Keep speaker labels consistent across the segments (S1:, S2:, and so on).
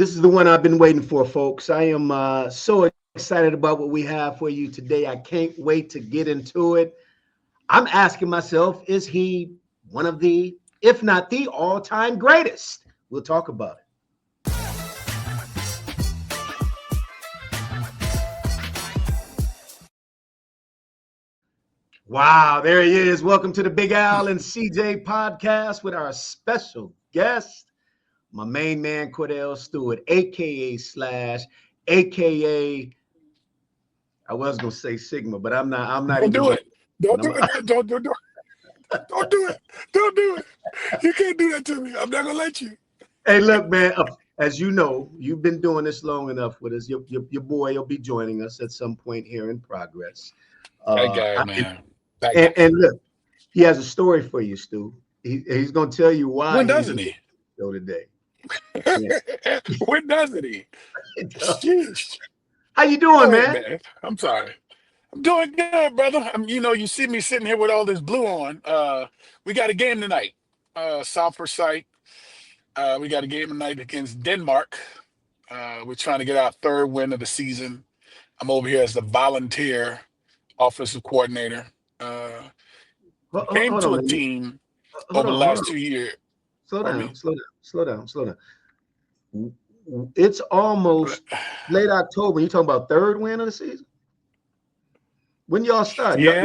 S1: This is the one I've been waiting for, folks. I am so excited about what we have for you today. I can't wait to get into it. I'm asking myself, is he one of the, if not the all-time greatest? We'll talk about it. Wow, there he is. Welcome to the Big Al and CJ podcast with our special guest, my main man, Kordell Stewart, a.k.a. Slash, a.k.a. I was going to say Sigma, but I'm not
S2: Don't
S1: even.
S2: do it. Don't do it. Don't do it. Don't do it. Don't do it. You can't do that to me. I'm not going to let you.
S1: Hey, look, man, as you know, you've been doing this long enough with us. Your boy will be joining us at some point here in progress.
S2: That guy, man.
S1: And look, he has a story for you, Stu. He's going to tell you why.
S2: When doesn't he?
S1: Today.
S2: Yeah. When doesn't he? Jeez.
S1: How you doing, man?
S2: I'm sorry. I'm doing good, brother. You see me sitting here with all this blue on. We got a game tonight. South Forsyth. We got a game tonight against Denmark. We're trying to get our third win of the season. I'm over here as the volunteer offensive coordinator. Came to a team over the last 2 years.
S1: Slow down. It's almost late October. You talking about third win of the season? When y'all start?
S2: Yeah.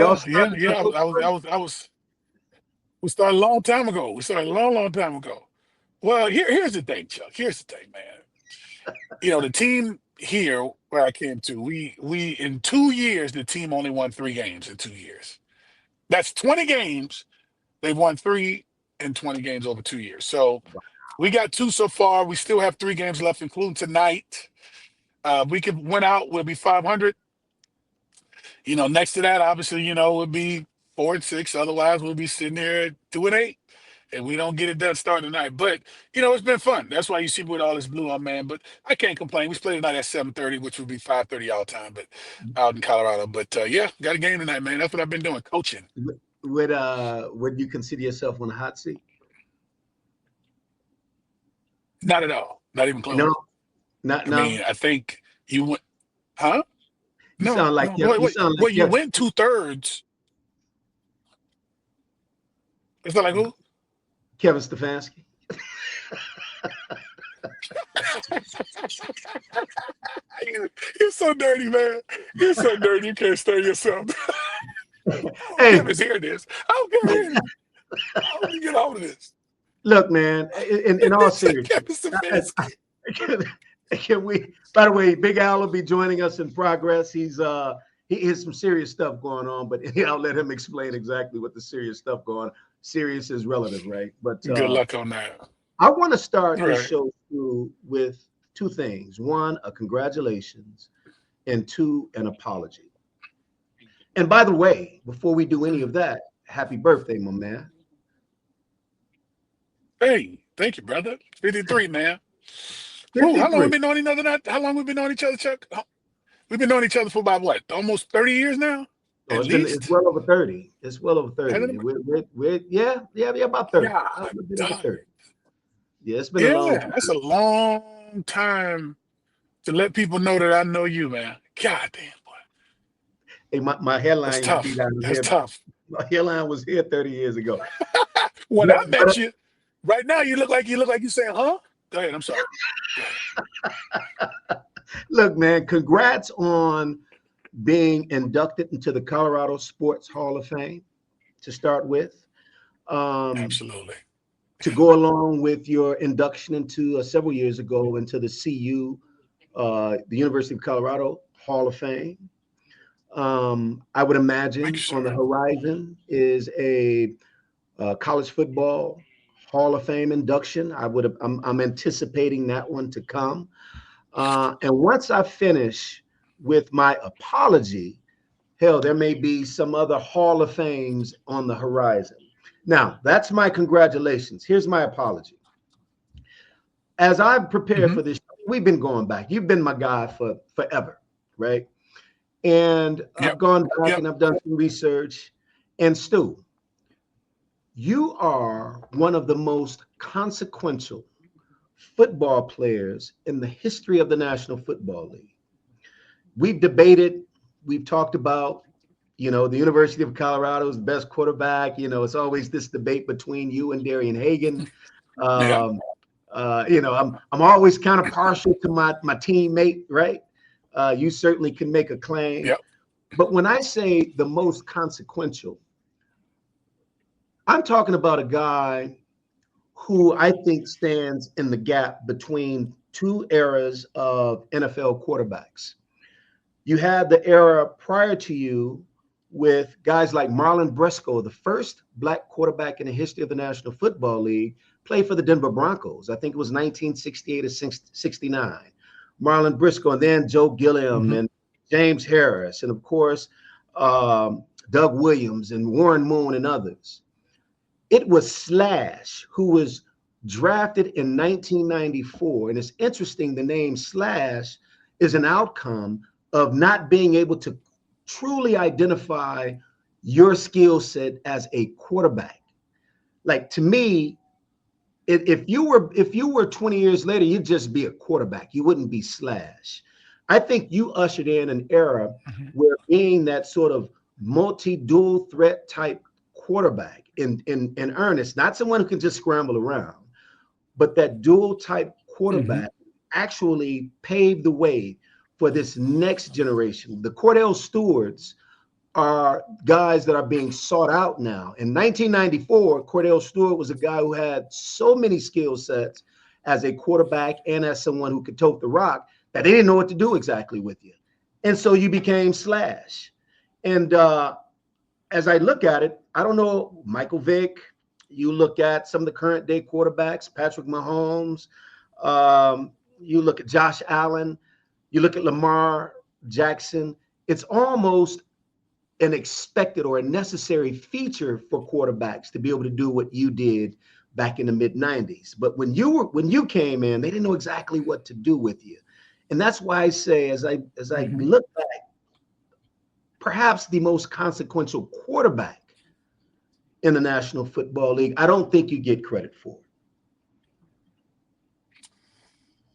S2: We started a long time ago. Long time ago. Well, here's the thing, Chuck. Here's the thing, man. The team here where I came to, we in 2 years, the team only won 3 games in 2 years. That's 20 games. They've won 3 in 20 games over 2 years. So we got 2 so far. We still have 3 games left, including tonight. We could win out. We'll be 500. Next to that, obviously, we'll be 4-6. Otherwise, we'll be sitting there at 2-8. And we don't get it done starting tonight. But, it's been fun. That's why you see me with all this blue on, man. But I can't complain. We play tonight at 7:30, which would be 5:30 all time, but out in Colorado. But, yeah, got a game tonight, man. That's what I've been doing, coaching.
S1: Would you consider yourself on the hot seat?
S2: Not at all. Not even close.
S1: No.
S2: I think you went, huh?
S1: You sound like
S2: you went 2/3. It's not like who?
S1: Kevin Stefanski.
S2: You're so dirty, man. You're so dirty. You can't stay yourself.
S1: Hey,
S2: Kevin's hearing this. I don't care. How do you get out of this?
S1: Look, man. In all seriousness, can we? By the way, Big Al will be joining us in progress. He has some serious stuff going on, but I'll let him explain exactly what the serious stuff going on. Serious is relative, right? But
S2: good luck on that.
S1: I want to start this show with 2 things. 1, a congratulations, and 2, an apology. And by the way, before we do any of that, happy birthday, my man.
S2: Hey, thank you, brother. 53, man. Ooh, how long we been knowing each other? How long we been knowing each other, Chuck? We've been knowing each other for about what? Almost 30 years now?
S1: Oh, it's well over 30. It's well over 30. We're about 30.
S2: Yeah,
S1: 30. Yeah, it's been a long time.
S2: That's a long time to let people know that I know you, man. God damn, boy.
S1: Hey, my hairline.
S2: That's tough.
S1: My hairline was here 30 years ago.
S2: When I met you, right now you look like you saying, huh? Go ahead, I'm sorry.
S1: Look, man, congrats on being inducted into the Colorado Sports Hall of Fame to start with.
S2: Absolutely.
S1: To go along with your induction into several years ago into the CU, the University of Colorado Hall of Fame. I would imagine on the horizon is a college football Hall of Fame induction. I'm anticipating that one to come. And once I finish with my apology, hell, there may be some other Hall of Fames on the horizon. Now, that's my congratulations. Here's my apology. As I've prepared for this, we've been going back. You've been my guy for forever, right? And I've gone back and I've done some research. And Stu, you are one of the most consequential football players in the history of the National Football League. We've debated, we've talked about, the University of Colorado is the best quarterback. It's always this debate between you and Darian Hagan.
S2: Yeah.
S1: I'm always kind of partial to my teammate, right? You certainly can make a claim.
S2: Yep.
S1: But when I say the most consequential, I'm talking about a guy who I think stands in the gap between two eras of NFL quarterbacks. You had the era prior to you with guys like Marlon Briscoe, the first black quarterback in the history of the National Football League, played for the Denver Broncos. I think it was 1968 or 69. Marlon Briscoe, and then Joe Gilliam and James Harris, and of course, Doug Williams and Warren Moon and others. It was Slash who was drafted in 1994. And it's interesting, the name Slash is an outcome of not being able to truly identify your skill set as a quarterback. Like, to me, if you were 20 years later, you'd just be a quarterback. You wouldn't be Slash. I think you ushered in an era where being that sort of multi-dual threat type quarterback in earnest, not someone who can just scramble around, but that dual type quarterback actually paved the way for this next generation. The Kordell Stewarts are guys that are being sought out now. In 1994, Kordell Stewart was a guy who had so many skill sets as a quarterback and as someone who could tote the rock that they didn't know what to do exactly with you. And so you became Slash. And as I look at it, I don't know, Michael Vick, you look at some of the current day quarterbacks, Patrick Mahomes, you look at Josh Allen, you look at Lamar Jackson, it's almost an expected or a necessary feature for quarterbacks to be able to do what you did back in the mid-90s. But when you came in, they didn't know exactly what to do with you. And that's why I say, as I look back, perhaps the most consequential quarterback in the National Football League, I don't think you get credit for.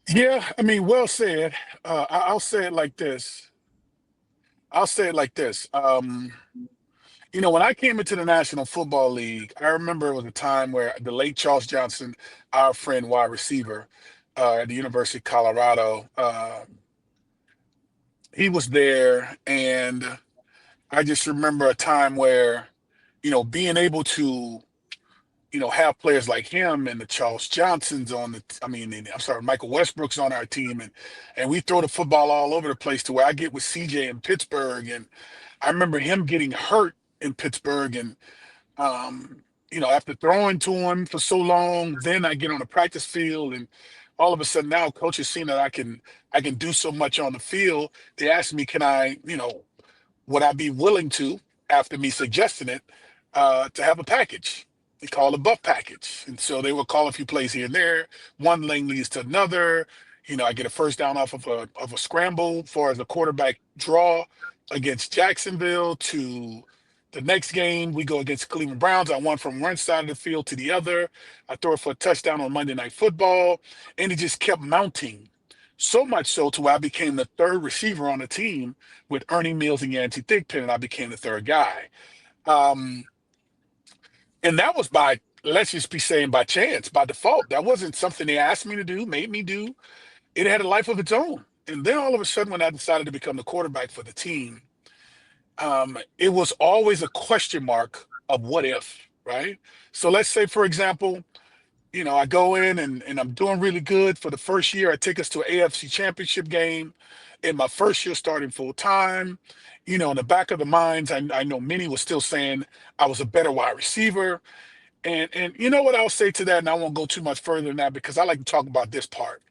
S2: Yeah, I mean, well said. I'll say it like this. When I came into the National Football League, I remember it was a time where the late Charles Johnson, our friend wide receiver at the University of Colorado, he was there. And I just remember a time where, being able to, have players like him and the Charles Johnsons Michael Westbrook's on our team, and we throw the football all over the place to where I get with CJ in Pittsburgh, and I remember him getting hurt in Pittsburgh, and after throwing to him for so long, then I get on the practice field, and all of a sudden now coaches seen that I can do so much on the field. They asked me, would I be willing to, after me suggesting it, to have a package. They call it a buff package. And so they will call a few plays here and there. One lane leads to another. I get a first down off of a scramble for the quarterback draw against Jacksonville. To the next game, we go against Cleveland Browns. I won from one side of the field to the other. I throw it for a touchdown on Monday Night Football. And it just kept mounting. So much so to where I became the third receiver on the team with Ernie Mills and Yancey Thigpen, and I became the third guy. And that was let's just be saying by chance, by default. That wasn't something they asked me to do, made me do. It had a life of its own. And then all of a sudden, when I decided to become the quarterback for the team, it was always a question mark of what if, right? So let's say, for example, I go in and I'm doing really good for the first year. I take us to an AFC Championship game in my first year starting full time. In the back of the minds, I know many was still saying I was a better wide receiver. And you know what I'll say to that, and I won't go too much further than that because I like to talk about this part.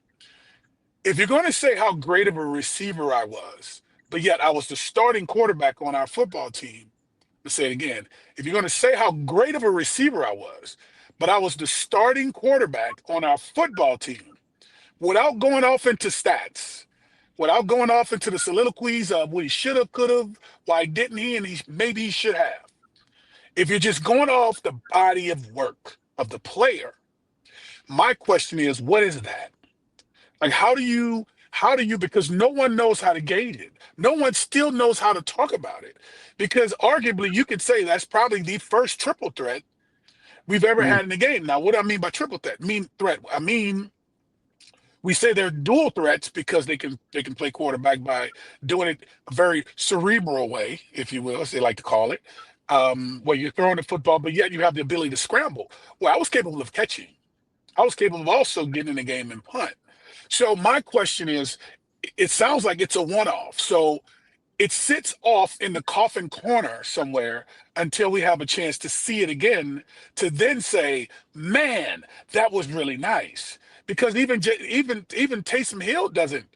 S2: If you're going to say how great of a receiver I was, but yet I was the starting quarterback on our football team, let's say it again. If you're going to say how great of a receiver I was, but I was the starting quarterback on our football team, without going off into stats, without going off into the soliloquies of what he should have, could have, why didn't he, and maybe he should have. If you're just going off the body of work of the player, My question is, what is that? Like, how do you, because no one knows how to gauge it. No one still knows how to talk about it. Because arguably you could say that's probably the first triple threat we've ever
S1: Mm.
S2: had in the game. Now, what do I mean by triple threat? I mean we say they're dual threats because they can play quarterback by doing it a very cerebral way, if you will, as they like to call it, where you're throwing the football, but yet you have the ability to scramble. Well, I was capable of catching. I was capable of also getting in the game and punt. So my question is, it sounds like it's a one-off. So it sits off in the coffin corner somewhere until we have a chance to see it again to then say, man, that was really nice. Because even Taysom Hill doesn't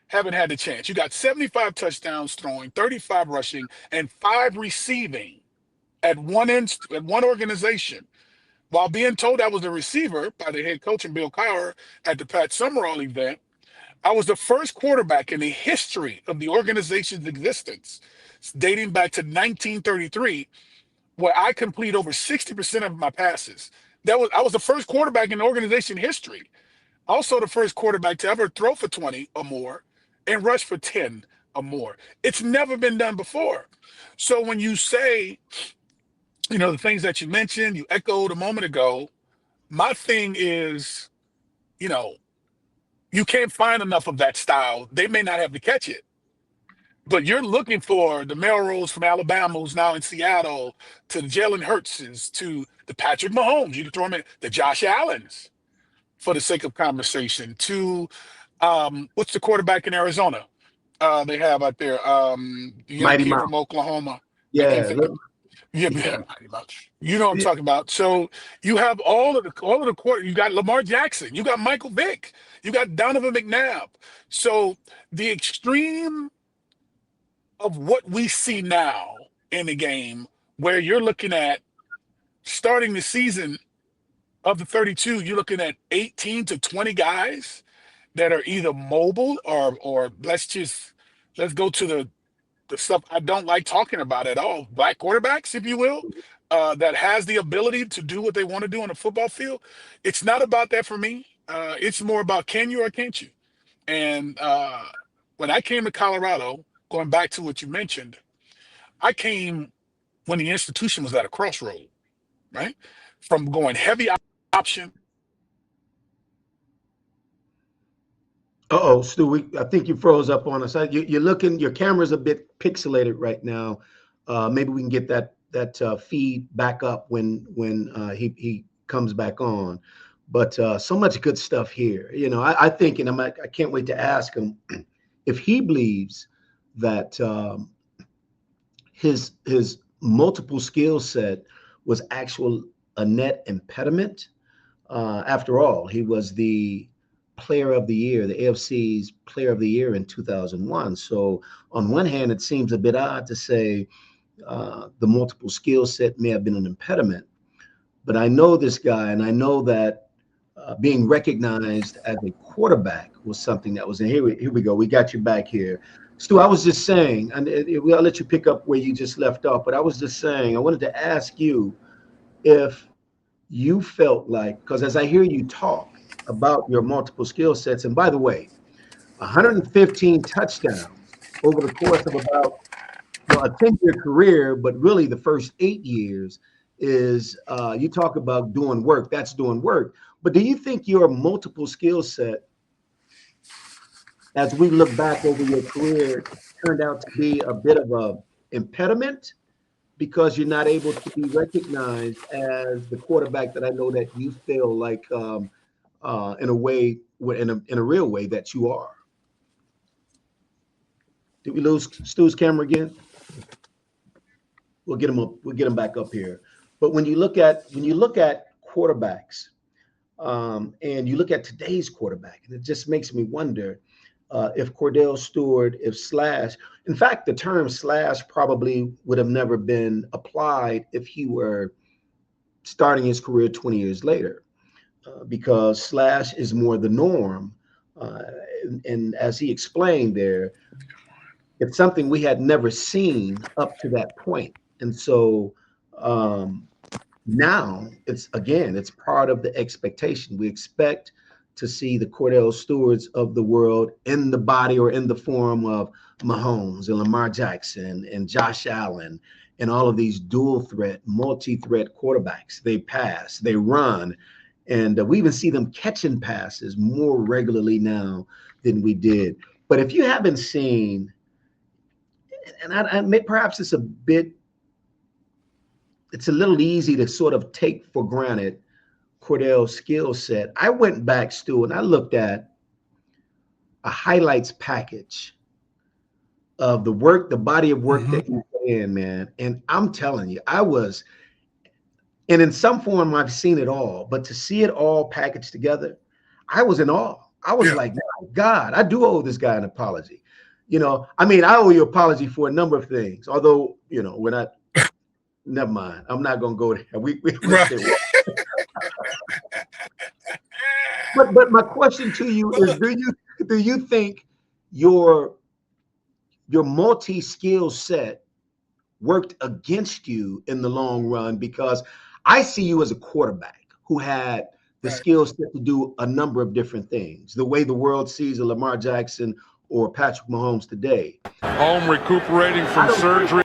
S2: haven't had the chance. You got 75 touchdowns throwing, 35 rushing, and 5 receiving at one organization, while being told I was a receiver by the head coach and Bill Cowher at the Pat Summerall event. I was the first quarterback in the history of the organization's existence, dating back to 1933, where I complete over 60% of my passes. I was the first quarterback in organization history. Also the first quarterback to ever throw for 20 or more and rush for 10 or more. It's never been done before. So when you say, the things that you mentioned, you echoed a moment ago, my thing is, you know, you can't find enough of that style. They may not have to catch it, but you're looking for the Melrose from Alabama, who's now in Seattle, to the Jalen Hurtses, to the Patrick Mahomes. You can throw them in, the Josh Allens, for the sake of conversation, to what's the quarterback in Arizona? They have out there, the young
S1: Mighty
S2: kid
S1: Mouse.
S2: from Oklahoma. I can't
S1: Yeah.
S2: think of. Yeah,
S1: Yeah.
S2: pretty much. You know what I'm
S1: Yeah.
S2: talking about. So you have all of the quarter. You got Lamar Jackson. You got Michael Vick. You got Donovan McNabb. So the extreme of what we see now in the game, where you're looking at starting the season of the 32, you're looking at 18 to 20 guys that are either mobile or let's go to the stuff I don't like talking about at all. Black quarterbacks, if you will, that has the ability to do what they want to do on a football field. It's not about that for me. It's more about can you or can't you? And when I came to Colorado, going back to what you mentioned, I came when the institution was at a crossroad, right? From going heavy option.
S1: Uh-oh, Stu, I think you froze up on us. You're looking, your camera's a bit pixelated right now. Maybe we can get that feed back up when he comes back on. But so much good stuff here. I think, and I can't wait to ask him if he believes that his multiple skill set was actual a net impediment. After all, he was the player of the year, the AFC's player of the year in 2001. So on one hand, it seems a bit odd to say the multiple skill set may have been an impediment, but I know this guy, and I know that being recognized as a quarterback was something that was in here. Here we go. We got you back here. Stu, I was just saying, and I'll let you pick up where you just left off, but I was just saying, I wanted to ask you if you felt like, because as I hear you talk about your multiple skill sets, and by the way, 115 touchdowns over the course of about, well, a 10-year career, but really the first 8 years is you talk about doing work. That's doing work. But do you think your multiple skill set, as we look back over your career, turned out to be a bit of a impediment because you're not able to be recognized as the quarterback that I know that you feel like in a way, in a real way that you are? Did we lose Stu's camera again? We'll get him up. We'll get him back up here. But when you look at quarterbacks, and you look at today's quarterback, and it just makes me wonder if Kordell Stewart, if slash, in fact, the term slash probably would have never been applied if he were starting his career 20 years later, because slash is more the norm. And as he explained there, it's something we had never seen up to that point. And so Now it's part of the expectation. We expect to see the Kordell Stewarts of the world in the body or in the form of Mahomes and Lamar Jackson and Josh Allen and all of these dual threat, multi-threat quarterbacks. They pass, they run, and we even see them catching passes more regularly now than we did. But if you haven't seen, and perhaps it's a little easy to sort of take for granted Kordell's skill set. I went back, Stu, and I looked at a highlights package of the body of work that you put in, man. And I'm telling you, and in some form, I've seen it all, but to see it all packaged together, I was in awe. I was like, God, I do owe this guy an apology. I mean, I owe you an apology for a number of things, although, we're not. Never mind. I'm not going to go there. We right. But my question to you is: do you think your multi-skill set worked against you in the long run? Because I see you as a quarterback who had the skill set to do a number of different things. The way the world sees a Lamar Jackson or Patrick Mahomes today.
S3: Home recuperating from surgery.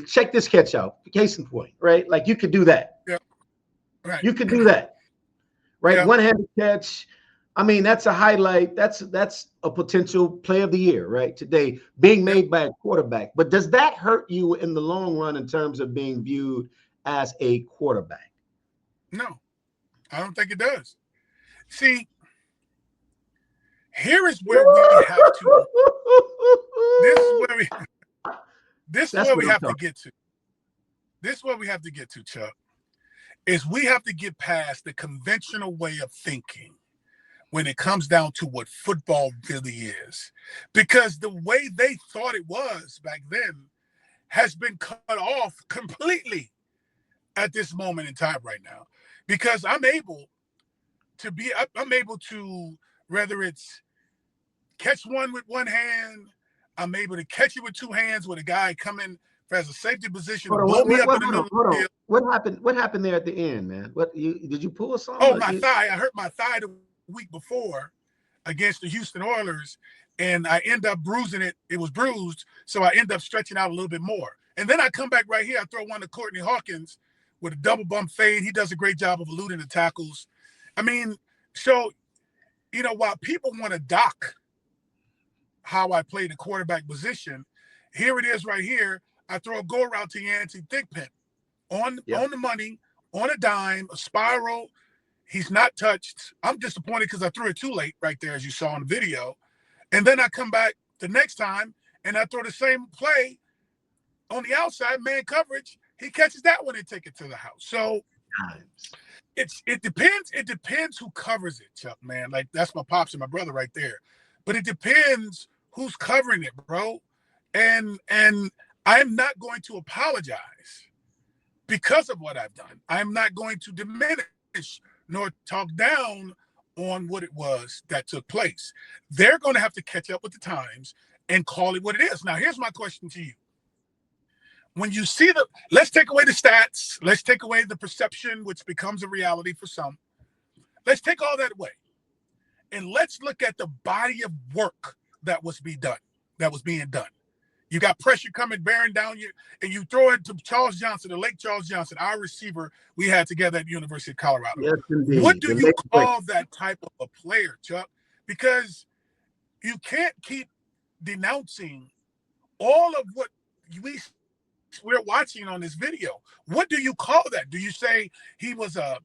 S1: Check this catch out. Case in point, right? Like you could do that.
S2: Yeah. Right.
S1: You could do that. Right.
S2: Yeah.
S1: One-handed catch. I mean, that's a highlight. That's a potential play of the year, right? Today, being made by a quarterback. But does that hurt you in the long run in terms of being viewed as a quarterback?
S2: No, I don't think it does. See, here is where we have to. This is where we have to get to. This is what we have to get to, Chuck, is we have to get past the conventional way of thinking when it comes down to what football really is. Because the way they thought it was back then has been cut off completely at this moment in time right now. Because I'm able to, whether it's catch one with one hand, I'm able to catch it with two hands with a guy coming as a safety position, blow me up in the middle of the field.
S1: What happened there at the end, man? Did you pull something?
S2: Oh, my thigh. I hurt my thigh the week before against the Houston Oilers, and I end up bruising it. It was bruised, so I end up stretching out a little bit more. And then I come back right here. I throw one to Courtney Hawkins with a double bump fade. He does a great job of eluding the tackles. I mean, so, while people want to dock how I play the quarterback position, here it is right here. I throw a go route to Yancey Thigpen on the money, on a dime, a spiral. He's not touched. I'm disappointed because I threw it too late right there, as you saw in the video. And then I come back the next time and I throw the same play on the outside, man coverage. He catches that one and take it to the house. So it depends. It depends who covers it, Chuck, man. Like, that's my pops and my brother right there. But it depends who's covering it, bro. And I'm not going to apologize because of what I've done. I'm not going to diminish nor talk down on what it was that took place. They're going to have to catch up with the times and call it what it is. Now, here's my question to you. When you see let's take away the stats, let's take away the perception, which becomes a reality for some. Let's take all that away. And let's look at the body of work that was being done. You got pressure coming, bearing down you, and you throw it to Charles Johnson, the late Charles Johnson, our receiver we had together at the University of Colorado.
S1: Yes, indeed.
S2: What do you call that type of a player, Chuck? Because you can't keep denouncing all of what we're watching on this video. What do you call that? Do you say he was a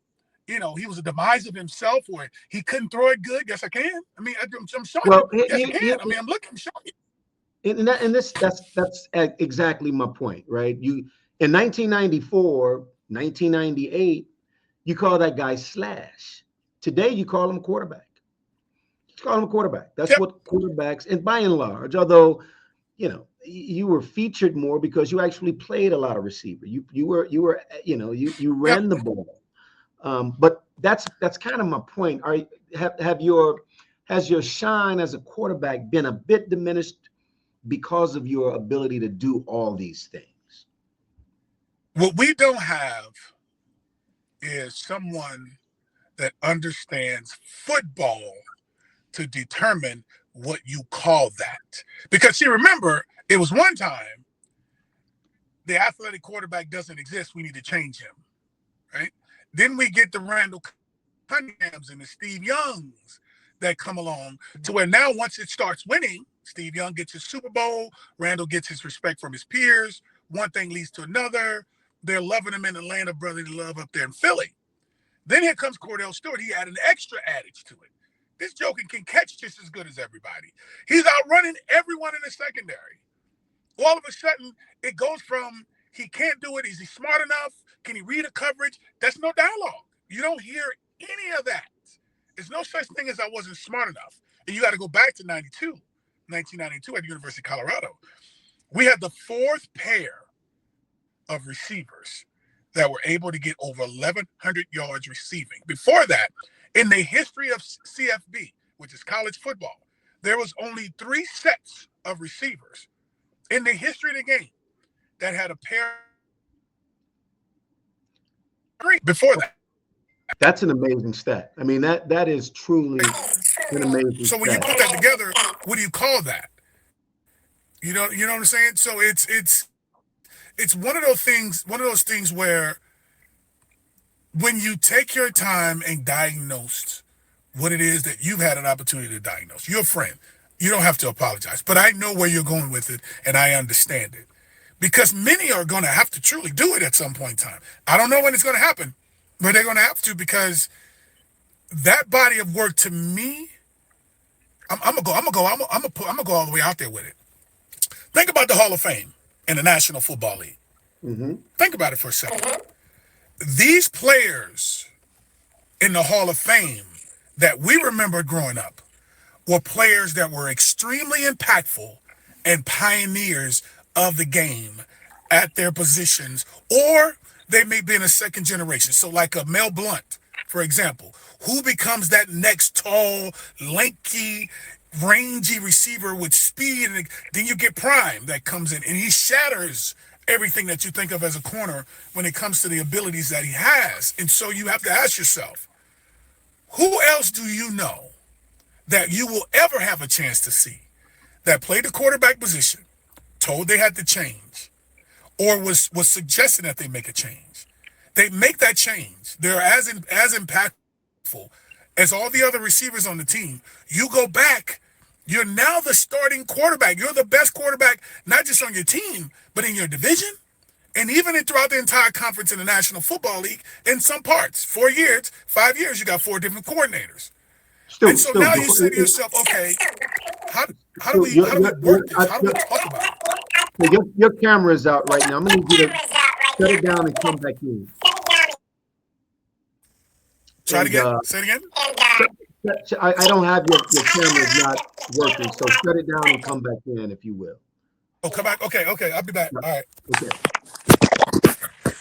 S2: demise of himself, or he couldn't throw it good? Yes, I can. I mean, I'm showing you. Yes, I can. I mean, I'm looking, I'm showing you.
S1: That's exactly my point, right? You in 1994, 1998, you call that guy Slash. Today, you call him quarterback. You call him a quarterback. That's what quarterbacks, and by and large, although you were featured more because you actually played a lot of receiver. You ran the ball. But that's kind of my point. Has your shine as a quarterback been a bit diminished because of your ability to do all these things?
S2: What we don't have is someone that understands football to determine what you call that. Because see, remember, it was one time the athletic quarterback doesn't exist. We need to change him, right? Then we get the Randall Cunninghams and the Steve Youngs that come along to where now once it starts winning, Steve Young gets his Super Bowl, Randall gets his respect from his peers. One thing leads to another. They're loving him in Atlanta, brotherly love up there in Philly. Then here comes Kordell Stewart. He had an extra adage to it. This joker can catch just as good as everybody. He's outrunning everyone in the secondary. All of a sudden, it goes from he can't do it. Is he smart enough? Can he read a coverage? That's no dialogue. You don't hear any of that. There's no such thing as I wasn't smart enough. And you got to go back to 1992 at the University of Colorado. We had the fourth pair of receivers that were able to get over 1,100 yards receiving. Before that, in the history of CFB, which is college football, there was only 3 sets of receivers in the history of the game that had a pair before that.
S1: That's an amazing stat. I mean, that is truly an amazing
S2: So when you put that together, what do you call that? You know what I'm saying? So it's one of those things where when you take your time and diagnose what it is that you've had an opportunity to diagnose, you're a friend. You don't have to apologize. But I know where you're going with it, and I understand it. Because many are going to have to truly do it at some point in time. I don't know when it's going to happen, but they're going to have to, because that body of work, to me, I'm gonna go all the way out there with it. Think about the Hall of Fame in the National Football League.
S1: Mm-hmm.
S2: Think about it for a second. These players in the Hall of Fame that we remember growing up were players that were extremely impactful and pioneers of the game at their positions, or they may be in a second generation. So like a Mel Blount, for example, who becomes that next tall, lanky, rangy receiver with speed, and then you get Prime that comes in and he shatters everything that you think of as a corner when it comes to the abilities that he has. And so you have to ask yourself, who else do you know that you will ever have a chance to see that played the quarterback position, told they had to change, or was suggesting that they make a change? They make that change. They're as impactful as all the other receivers on the team. You go back, you're now the starting quarterback. You're the best quarterback, not just on your team, but in your division, and even throughout the entire conference in the National Football League. In some parts, 4 years, 5 years, you got 4 different coordinators. And so now you say to yourself, okay, how do we work this? How do we talk about it?
S1: Your camera is out right now. I'm going to need you to shut it down and come back in.
S2: Try it again. Say it again.
S1: I don't have your camera is not working, so shut it down and come back in, if you will.
S2: Oh, come back. Okay. I'll be back. All right.
S1: Okay.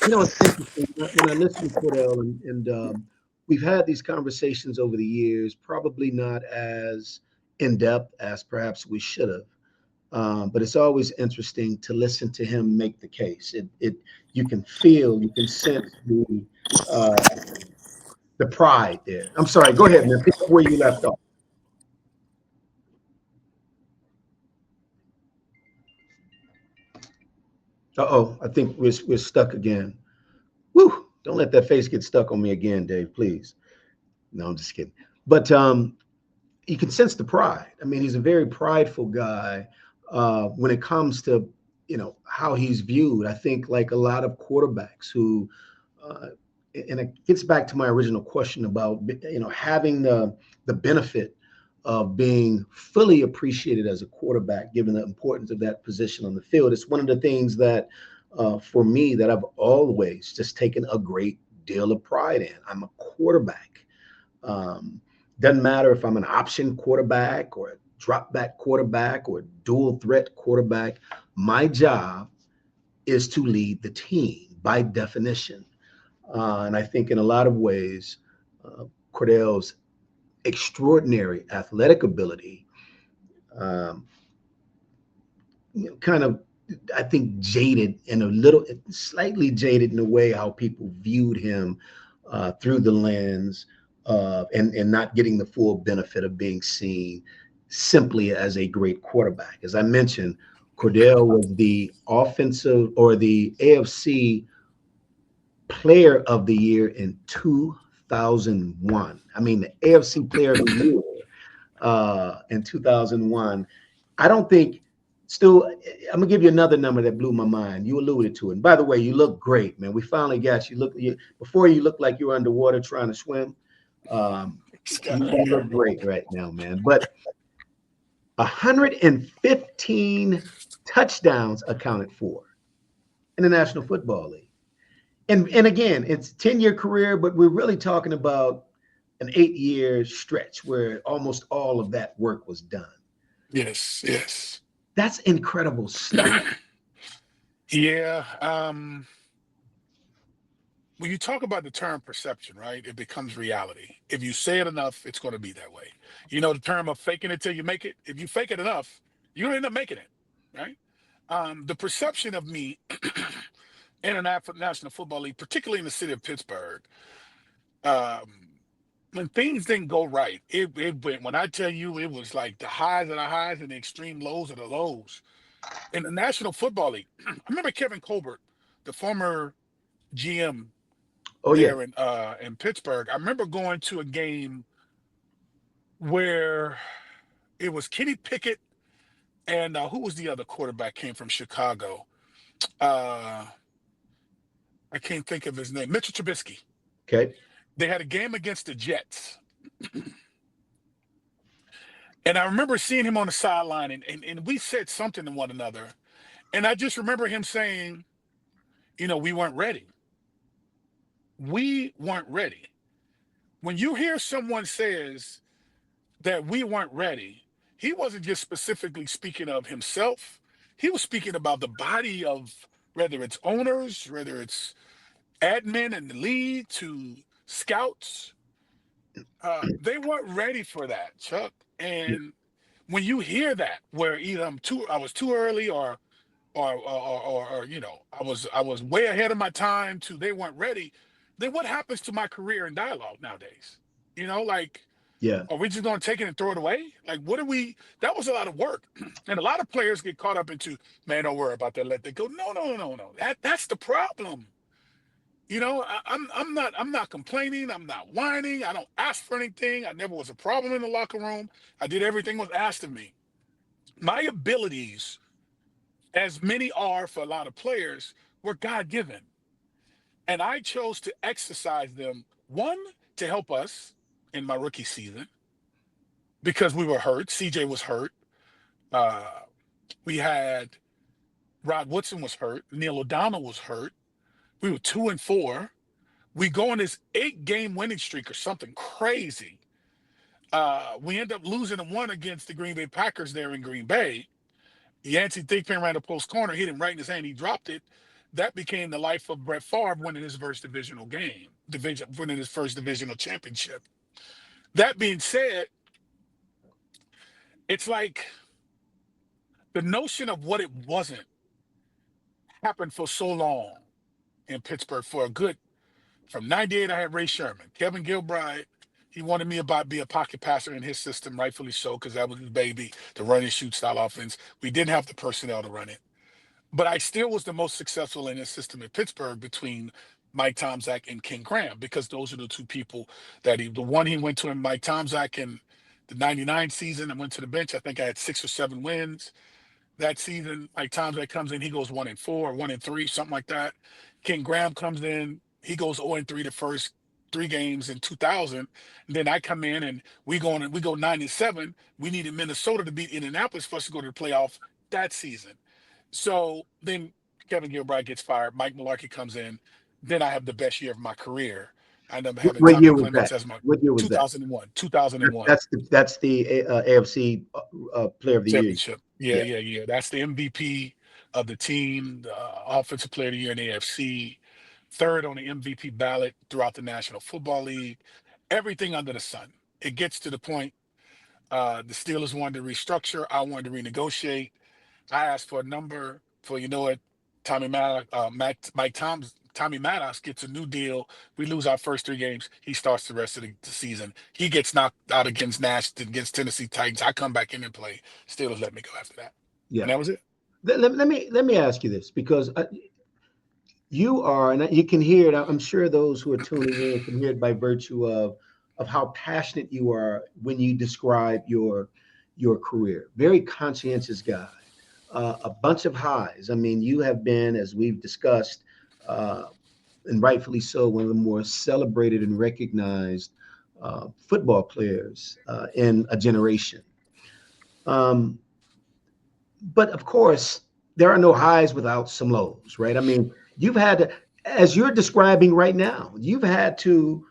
S1: You know, it's interesting when I listen to Kordell, and we've had these conversations over the years, probably not as in depth as perhaps we should have. But it's always interesting to listen to him make the case. You can feel, you can sense the pride there. I'm sorry. Go ahead, man. Pick up where you left off. Uh-oh, I think we're stuck again. Woo! Don't let that face get stuck on me again, Dave, please. No, I'm just kidding. But you can sense the pride. I mean, he's a very prideful guy when it comes to, how he's viewed. I think like a lot of quarterbacks who, and it gets back to my original question about, having the benefit of being fully appreciated as a quarterback, given the importance of that position on the field. It's one of the things that, for me, that I've always just taken a great deal of pride in. I'm a quarterback. Doesn't matter if I'm an option quarterback or a drop back quarterback or a dual threat quarterback. My job is to lead the team by definition. And I think in a lot of ways, Kordell's extraordinary athletic ability kind of I think jaded and a little slightly jaded in the way how people viewed him through the lens and not getting the full benefit of being seen simply as a great quarterback. As I mentioned, Kordell was the offensive or the AFC Player of the Year in 2001. I mean, the AFC Player of the Year in 2001. I don't think. Still, I'm gonna give you another number that blew my mind. You alluded to it. And by the way, you look great, man. We finally got you. Before you looked like you were underwater trying to swim. You look great right now, man. But 115 touchdowns accounted for in the National Football League. And again, it's a 10-year career, but we're really talking about an 8-year stretch where almost all of that work was done.
S2: Yes, yes.
S1: That's incredible stuff.
S2: Yeah. When you talk about the term perception, right, it becomes reality. If you say it enough, it's going to be that way. You know the term of faking it till you make it? If you fake it enough, you're going to end up making it, right? The perception of me in a National Football League, particularly in the city of Pittsburgh, um, when things didn't go right, it went, when I tell you, it was like the highs of the highs and the extreme lows of the lows. In the National Football League, I remember Kevin Colbert, the former GM
S1: Oh yeah.
S2: there in Pittsburgh. I remember going to a game where it was Kenny Pickett and who was the other quarterback came from Chicago? I can't think of his name. Mitchell Trubisky.
S1: Okay.
S2: They had a game against the Jets. And I remember seeing him on the sideline and we said something to one another. And I just remember him saying, you know, we weren't ready. We weren't ready. When you hear someone says that we weren't ready, he wasn't just specifically speaking of himself. He was speaking about the body of whether it's owners, whether it's admin and the league to scouts. They weren't ready for that, Chuck.
S1: Yeah.
S2: And when you hear that, where either I was too early, or you know, I was way ahead of my time, to they weren't ready, then what happens to my career in dialogue nowadays? You know, like,
S1: Yeah.
S2: are we just going to take it and throw it away? Like, what are we? That was a lot of work, and a lot of players get caught up into, man, don't worry about that, let that go. No, no, no, no. That's the problem. You know, I'm not complaining. I'm not whining. I don't ask for anything. I never was a problem in the locker room. I did everything was asked of me. My abilities, as many are for a lot of players, were God given, and I chose to exercise them. One, to help us in my rookie season because we were hurt. CJ was hurt. Uh, we had Rod Woodson was hurt. Neil O'Donnell was hurt. We were 2-4. We go on this 8-game winning streak or something crazy. We end up losing a one against the Green Bay Packers there in Green Bay. Yancey Thigpen ran a post corner, hit him right in his hand, he dropped it. That became the life of Brett Favre winning his first winning his first divisional championship. That being said, it's like the notion of what it wasn't happened for so long in Pittsburgh for a good, from 98, I had Ray Sherman. Kevin Gilbride, he wanted me to be a pocket passer in his system, rightfully so, because that was his baby, the run and shoot style offense. We didn't have the personnel to run it. But I still was the most successful in his system in Pittsburgh between Mike Tomczak and Ken Graham, because those are the two people that the one he went to in Mike Tomczak in the 99 season and went to the bench. I think I had 6 or 7 wins that season. Like Tomczak comes in, he goes 1-4, 1-3, something like that. Ken Graham comes in, he goes 0-3 the first 3 games in 2000. And then I come in and we go 9-7. We needed Minnesota to beat Indianapolis for us to go to the playoff that season. So then Kevin Gilbride gets fired. Mike Mularkey comes in. Then I have the best year of my career. I end up having
S1: What
S2: Tommy
S1: year was
S2: Clements
S1: that?
S2: as my
S1: What year was that?
S2: 2001. 2001.
S1: That's the AFC Player of the Year.
S2: Championship. Yeah,
S1: Yeah.
S2: yeah, yeah. That's the MVP of the team, the offensive player of the year in the AFC, third on the MVP ballot throughout the National Football League, everything under the sun. It gets to the point, the Steelers wanted to restructure. I wanted to renegotiate. I asked for a number For you know it, Tommy Maddox gets a new deal. We lose our first 3 games. He starts the rest of the season. He gets knocked out against against Tennessee Titans. I come back in and play. Steelers let me go after that.
S1: Yeah.
S2: And that was it.
S1: Let me ask you this, because you are, and you can hear it. I'm sure those who are tuning in can hear it by virtue of how passionate you are when you describe your career. Very conscientious guy, a bunch of highs. I mean, you have been, as we've discussed, and rightfully so, one of the more celebrated and recognized football players in a generation. But of course, there are no highs without some lows, right? I mean, you've had to, as you're describing right now, you've had to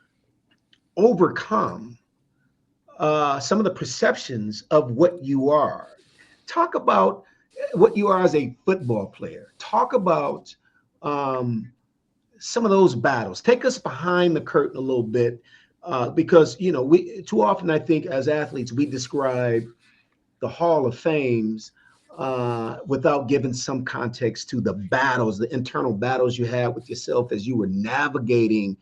S1: overcome some of the perceptions of what you are. Talk about what you are as a football player. Talk about some of those battles. Take us behind the curtain a little bit, because we too often, I think, as athletes, we describe the Hall of Fames without giving some context to the battles, the internal battles you had with yourself as you were navigating,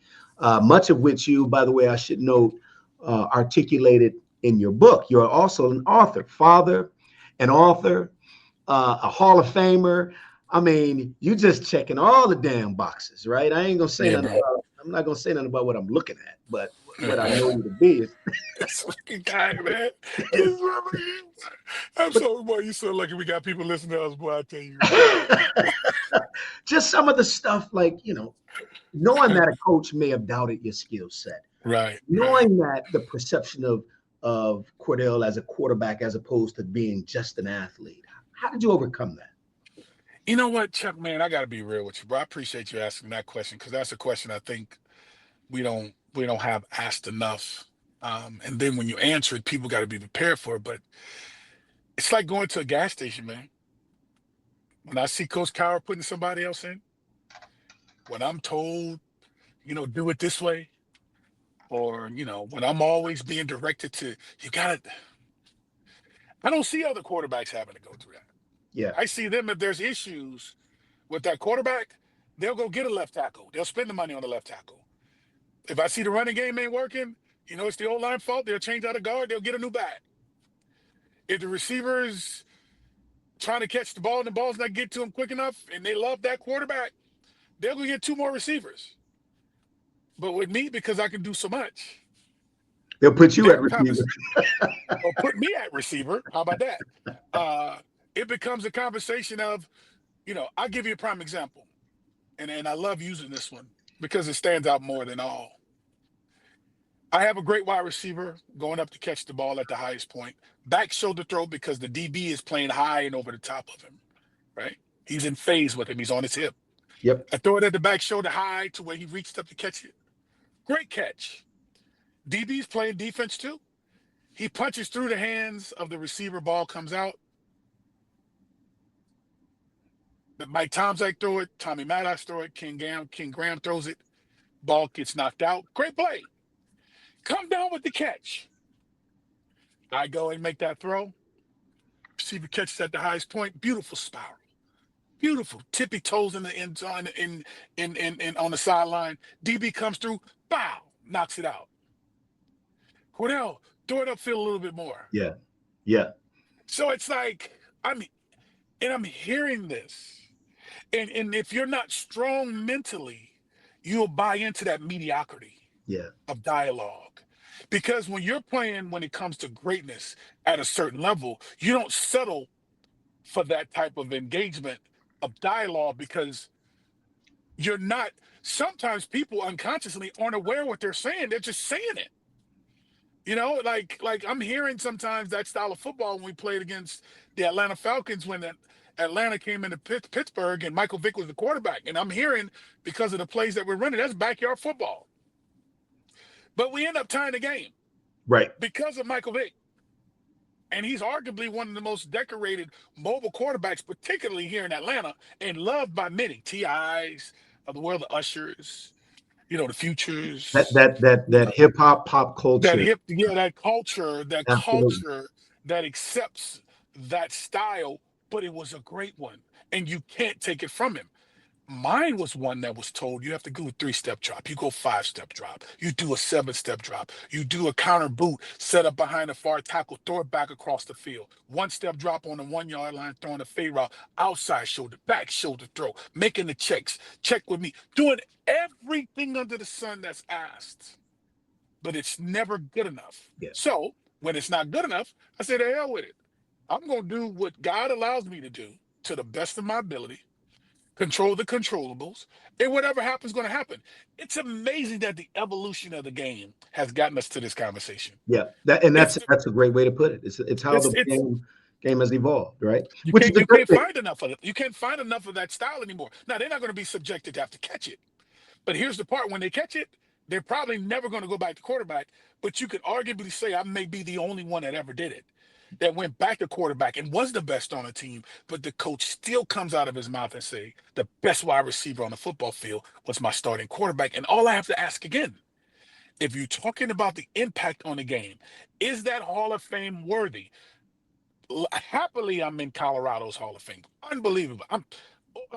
S1: much of which you, by the way, I should note, articulated in your book. You're also an author, an author, a Hall of Famer. I mean, you just checking all the damn boxes, right? I ain't gonna say nothing about, I'm not gonna say nothing about what I'm looking at, but what I know you to be is
S2: That's fucking guy, man. I'm sorry, boy. You so lucky we got people listening to us, boy. I tell you.
S1: Just some of the stuff, like, knowing that a coach may have doubted your skill set,
S2: right?
S1: Knowing that the perception of Kordell as a quarterback, as opposed to being just an athlete. How did you overcome that?
S2: You know what, Chuck, man, I got to be real with you, bro. I appreciate you asking that question, because that's a question I think we don't have asked enough. And then when you answer it, people got to be prepared for it. But it's like going to a gas station, man. When I see Coach Cowher putting somebody else in, when I'm told, do it this way, or, when I'm always being directed to, I don't see other quarterbacks having to go through that.
S1: Yeah.
S2: I see them, if there's issues with that quarterback, they'll go get a left tackle. They'll spend the money on the left tackle. If I see the running game ain't working, it's the O-line fault, they'll change out a guard, they'll get a new back. If the receiver's trying to catch the ball and the ball's not getting to him quick enough and they love that quarterback, they'll go get 2 more receivers. But with me, because I can do so much,
S1: they'll put you at receiver.
S2: Or put me at receiver. How about that? It becomes a conversation of, I'll give you a prime example. And I love using this one because it stands out more than all. I have a great wide receiver going up to catch the ball at the highest point. Back shoulder throw, because the DB is playing high and over the top of him, right? He's in phase with him. He's on his hip.
S1: Yep.
S2: I throw it at the back shoulder high to where he reached up to catch it. Great catch. DB's playing defense too. He punches through the hands of the receiver. Ball comes out. Mike Tomczak throw it. Tommy Maddox throw it. King Graham throws it. Ball gets knocked out. Great play. Come down with the catch. I go and make that throw. Receiver catches at the highest point. Beautiful spiral. Beautiful. Tippy toes in the end zone, in on the sideline. DB comes through. Bow. Knocks it out. Kordell, throw it upfield a little bit more.
S1: Yeah. Yeah.
S2: So it's like, I'm hearing this. And if you're not strong mentally, you'll buy into that mediocrity of dialogue. Because when you're playing, when it comes to greatness at a certain level, you don't settle for that type of engagement of dialogue, because you're not, sometimes people unconsciously aren't aware what they're saying. They're just saying it. Like I'm hearing sometimes that style of football when we played against the Atlanta Falcons, when Atlanta came into Pittsburgh and Michael Vick was the quarterback. And I'm hearing, because of the plays that we're running, that's backyard football. But we end up tying the game.
S1: Right.
S2: Because of Michael Vick. And he's arguably one of the most decorated mobile quarterbacks, particularly here in Atlanta, and loved by many. TIs of the world, the Ushers, the Futures.
S1: That hip hop pop culture.
S2: That culture
S1: Absolutely.
S2: that accepts that style, but it was a great one. and you can't take it from him. Mine was one that was told you have to go a 3-step drop. You go 5-step drop. You do a 7-step drop. You do a counter boot, set up behind a far tackle, throw it back across the field. 1-step drop on the 1-yard line, throwing a fade route, outside shoulder, back shoulder throw, making the checks, check with me, doing everything under the sun that's asked. But it's never good enough.
S1: Yeah.
S2: So when it's not good enough, I say, the hell with it. I'm going to do what God allows me to do to the best of my ability. Control the controllables, and whatever happens going to happen. It's amazing that the evolution of the game has gotten us to this conversation.
S1: Yeah, that's a great way to put it. It's how the game has evolved, right?
S2: You can't find enough of it. You can't find enough of that style anymore. Now they're not going to be subjected to have to catch it, but here's the part: when they catch it, they're probably never going to go back to quarterback. But you could arguably say I may be the only one that ever did it, that went back to quarterback and was the best on the team, but the coach still comes out of his mouth and say, the best wide receiver on the football field was my starting quarterback. And all I have to ask again, if you're talking about the impact on the game, is that Hall of Fame worthy? Happily, I'm in Colorado's Hall of Fame. Unbelievable. I'm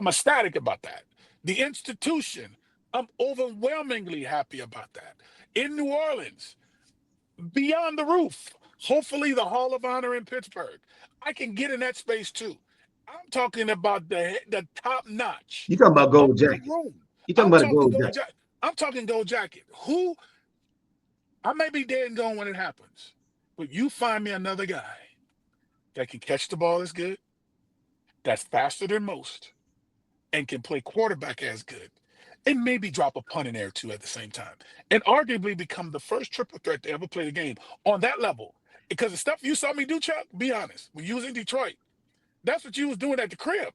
S2: ecstatic about that. The institution, I'm overwhelmingly happy about that. In New Orleans, beyond the roof. Hopefully the Hall of Honor in Pittsburgh. I can get in that space too. I'm talking about the top notch.
S1: You talking about gold jacket? You talking about a gold jacket?
S2: I'm talking gold jacket. Who? I may be dead and gone when it happens, but you find me another guy that can catch the ball as good, that's faster than most, and can play quarterback as good, and maybe drop a punt in there too at the same time, and arguably become the first triple threat to ever play the game on that level. Because the stuff you saw me do, Chuck, be honest, when you was in Detroit, that's what you was doing at the crib.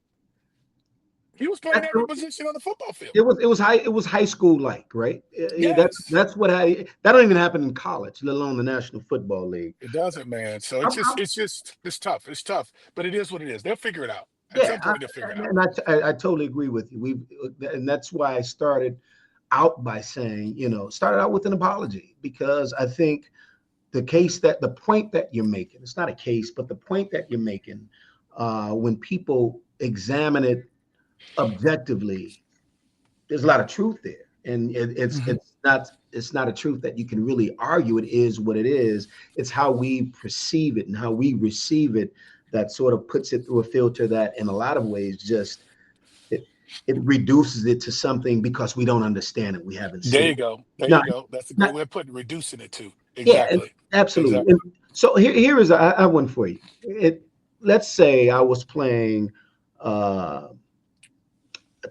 S2: He was playing every position on the football field.
S1: It was high school like, right?
S2: Yes.
S1: That's what that don't even happen in college, let alone the National Football League.
S2: It doesn't, man. So it's tough. It's tough, but it is what it is. They'll figure it out.
S1: At some point, they'll figure it out. And I totally agree with you. And that's why I started out by saying, started out with an apology, because I think the point that you're making, it's not a case, but the point that you're making, when people examine it objectively, there's a lot of truth there. And it's not a truth that you can really argue. It is what it is. It's how we perceive it and how we receive it that sort of puts it through a filter that in a lot of ways just it reduces it to something because we don't understand it. We haven't seen it.
S2: There you go. That's a good way of putting reducing it to. Exactly.
S1: Yeah, absolutely.
S2: Exactly.
S1: And so here is I have one for you. Let's say I was playing a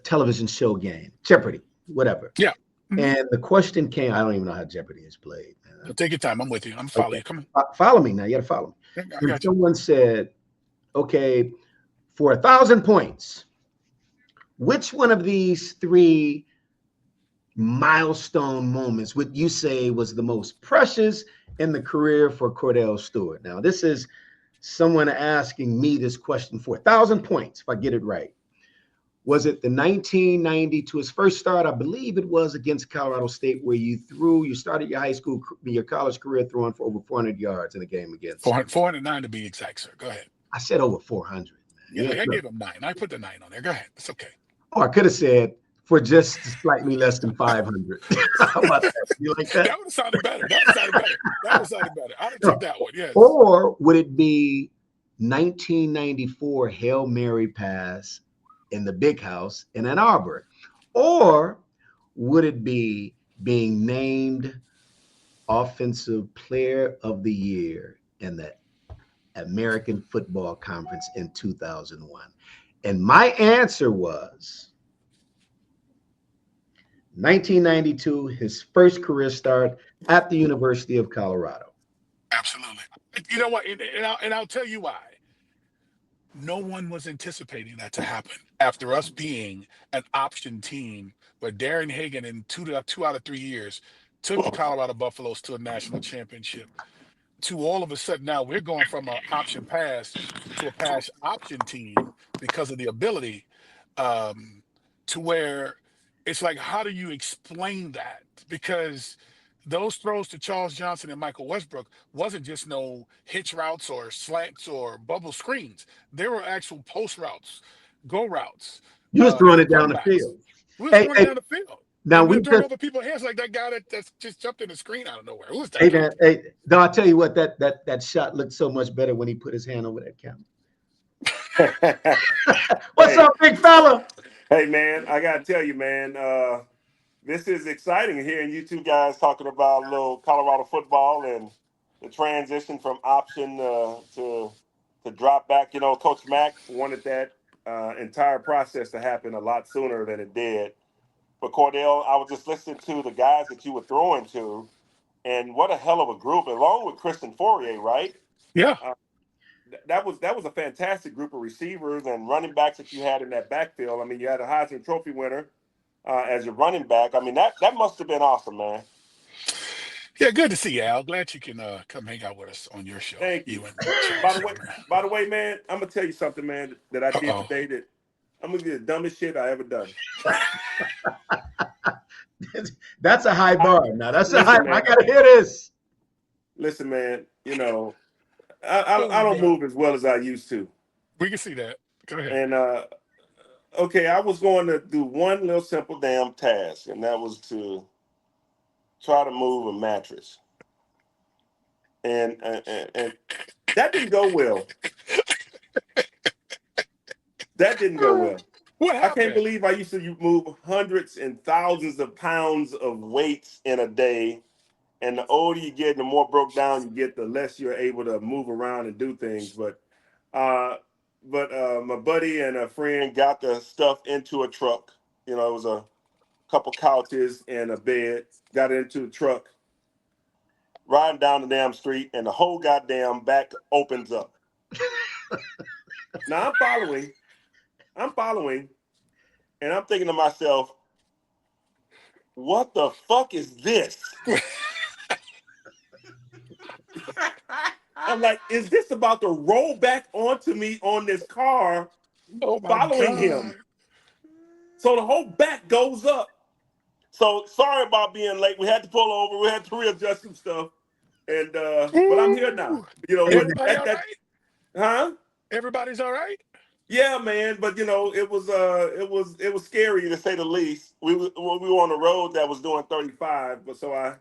S1: television show game, Jeopardy, whatever.
S2: Yeah.
S1: And the question came, I don't even know how Jeopardy is played.
S2: Take your time. I'm with you. I'm following you. Come
S1: on. Follow me now. You got to follow me.
S2: And
S1: someone said, okay, for 1,000 points, which one of these 3 milestone moments would you say was the most precious in the career for Kordell Stewart? Now, this is someone asking me this question for 1,000 points, if I get it right. Was it the 1990 to his first start? I believe it was against Colorado State, where you started your college career throwing for over 400 yards in a game against
S2: 409 to be exact, sir. Go ahead.
S1: I said over 400.
S2: Man. Yeah, I gave him 9. I put the 9 on there. Go ahead. It's okay.
S1: Oh, I could have said for just slightly less than 500. How about that? You like that?
S2: That would have sounded better. I would take that one. Yes.
S1: Or would it be 1994 Hail Mary pass in the big house in Ann Arbor? Or would it be being named Offensive Player of the Year in the American Football Conference in 2001? And my answer was 1992, his first career start at the University of Colorado.
S2: Absolutely. You know what? And I'll tell you why. No one was anticipating that to happen after us being an option team where Darren Hagan in two out of 3 years took the Colorado Buffaloes to a national championship. To all of a sudden now we're going from an option pass to a pass option team because of the ability to where it's like, how do you explain that? Because those throws to Charles Johnson and Michael Westbrook wasn't just no hitch routes or slants or bubble screens. There were actual post routes go routes.
S1: You was throwing it down the
S2: comebacks.
S1: field.
S2: We was throwing it down the field.
S1: Now
S2: And we
S1: we
S2: were throwing
S1: just
S2: over people's heads like that guy that's just jumped in the screen out of nowhere. Who was that
S1: hey
S2: guy?
S1: man, hey, no, I'll tell you what, that shot looked so much better when he put his hand over that camera. What's up, big fella?
S4: Hey man, I gotta tell you, man, this is exciting hearing you two guys talking about a little Colorado football and the transition from option to drop back. You know, Coach Mack wanted that entire process to happen a lot sooner than it did. But Kordell, I was just listening to the guys that you were throwing to, and what a hell of a group, along with Christian Fourier, right?
S2: Yeah.
S4: That was a fantastic group of receivers and running backs that you had in that backfield. I mean, you had a Heisman Trophy winner as your running back. I mean, that must have been awesome, man.
S2: Yeah, good to see you, Al. Glad you can come hang out with us on your show.
S4: Thank you.
S2: And
S4: By the way, man, I'm gonna tell you something, man, that I did today that I'm gonna be the dumbest shit I ever done.
S1: That's a high bar. Now that's a high. Man, I gotta hear this.
S4: Listen, man, you know, I don't move as well as I used to.
S2: We can see that. Go ahead.
S4: And okay, I was going to do one little simple damn task, and that was to try to move a mattress. And that didn't go well. That didn't go well.
S2: What happened?
S4: I can't believe I used to move hundreds and thousands of pounds of weights in a day. And the older you get, the more broke down you get, the less you're able to move around and do things. But my buddy and a friend got the stuff into a truck. You know, it was a couple couches and a bed. Got it into the truck, riding down the damn street, and the whole goddamn back opens up. Now I'm following, and I'm thinking to myself, what the fuck is this? I'm like, is this about to roll back onto me on this car following him? So the whole back goes up. So sorry about being late. We had to pull over. We had to readjust some stuff. And but I'm here now. You know,
S2: everybody all right?
S4: Huh?
S2: Everybody's all right?
S4: Yeah, man. But you know, it was scary to say the least. We were on the road that was doing 35, but so